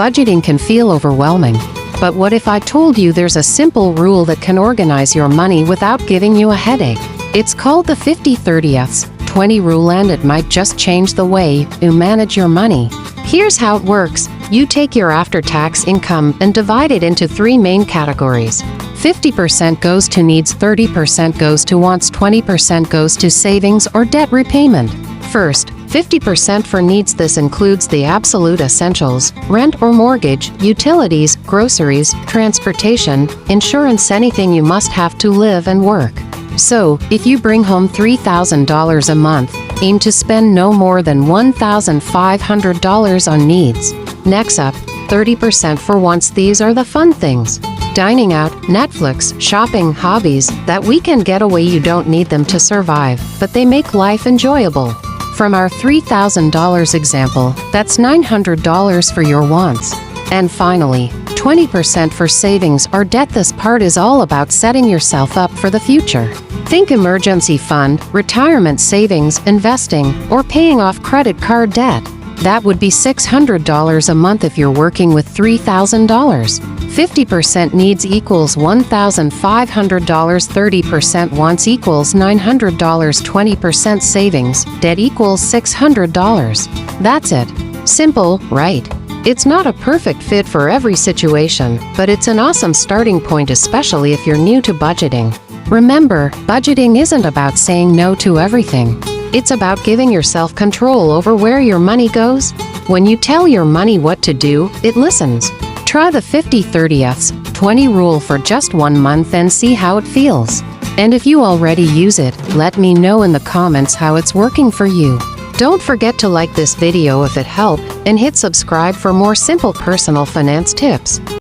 Budgeting can feel overwhelming. But what if I told you there's a simple rule that can organize your money without giving you a headache? It's called the 50-30-20 rule, and it might just change the way you manage your money. Here's how it works. You take your after-tax income and divide it into three main categories. 50% goes to needs, 30% goes to wants, 20% goes to savings or debt repayment. First, 50% for needs. This includes the absolute essentials: rent or mortgage, utilities, groceries, transportation, insurance, anything you must have to live and work. So, if you bring home $3,000 a month, aim to spend no more than $1,500 on needs. Next up, 30% for wants. These are the fun things: dining out, Netflix, shopping, hobbies, that weekend getaway. You don't need them to survive, but they make life enjoyable. From our $3,000 example, that's $900 for your wants. And finally, 20% for savings or debt. This part is all about setting yourself up for the future. Think emergency fund, retirement savings, investing, or paying off credit card debt. That would be $600 a month if you're working with $3,000. 50% needs equals $1,500, 30% wants equals $900, 20% savings, debt equals $600. That's it. Simple, right? It's not a perfect fit for every situation, but it's an awesome starting point, especially if you're new to budgeting. Remember, budgeting isn't about saying no to everything. It's about giving yourself control over where your money goes. When you tell your money what to do, it listens. Try the 50-30-20 rule for just 1 month and see how it feels. And if you already use it, let me know in the comments how it's working for you. Don't forget to like this video if it helped, and hit subscribe for more simple personal finance tips.